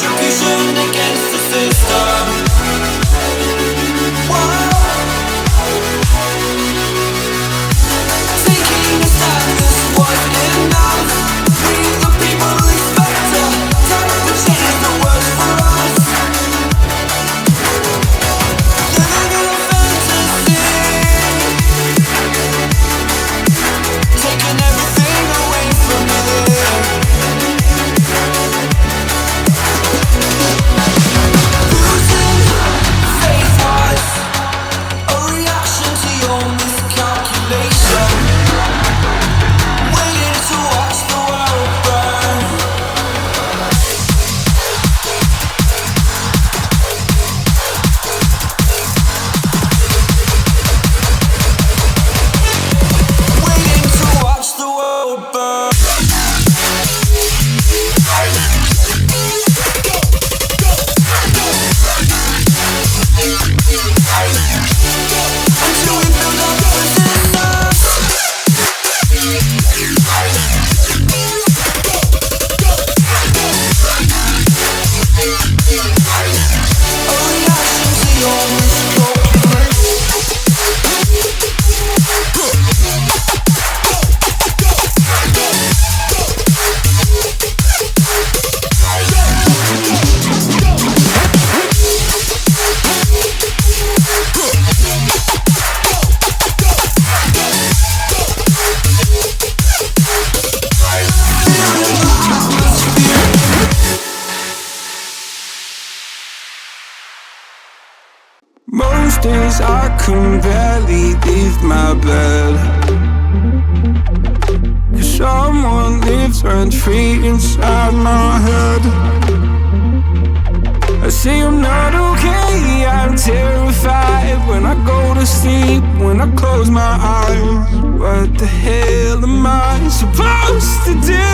retribution against the system. Whoa. Taking a stand, this wasn't enough. We the people expect a time to change the world for us. Living in a fantasy, taking everything away from me. Losing faith was a reaction to your miscalculation. Waiting to watch the world burn. Waiting to watch the world burn. Until we build up resistance. A reaction to your Most days I can barely leave my bed, 'cause someone lives rent free inside my head. I say I'm not okay, I'm terrified when I go to sleep, when I close my eyes. What the hell am I supposed to do?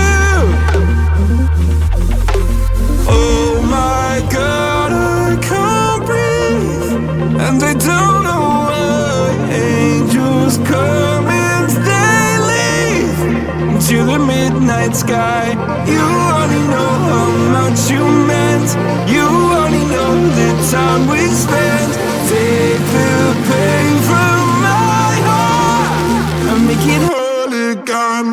Oh my God, I can't breathe, and I don't know why. Angels come and they leave into the midnight sky. You only know how much you meant. You only know the time we spent. Take the pain from my heart and make it whole again.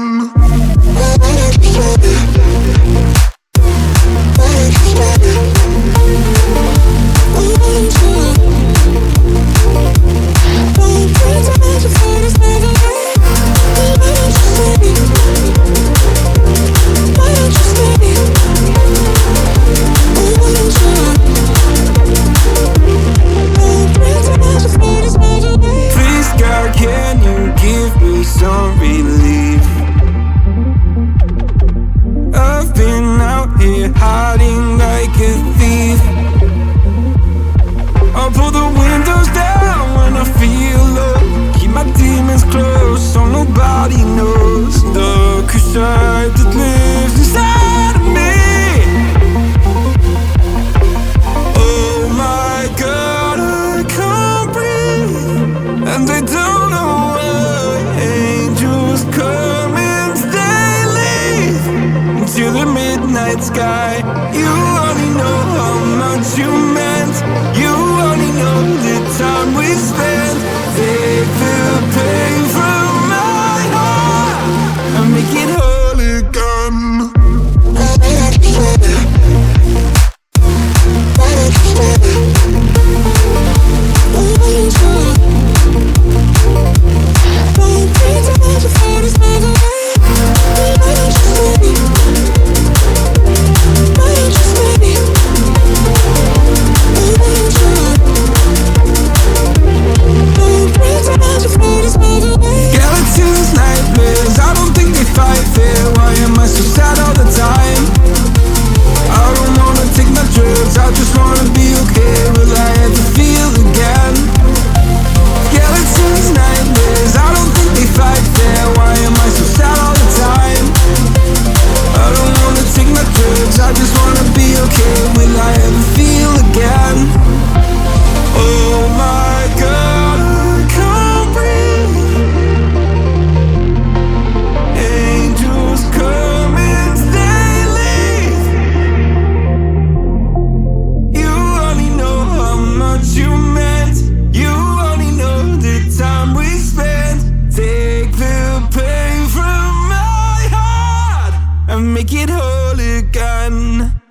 Please God, can you give me some relief? I've been out here hiding like a thief. I'll pull the windows down when I feel low. Keep my demons close so nobody knows the side that lives inside of me. Oh my God, I can't breathe, and I don't know why. Angels come and they leave into the midnight sky. You only know how much you meant. You only know the time we spent. Take the pain from my heart and make it whole again. and make it whole again.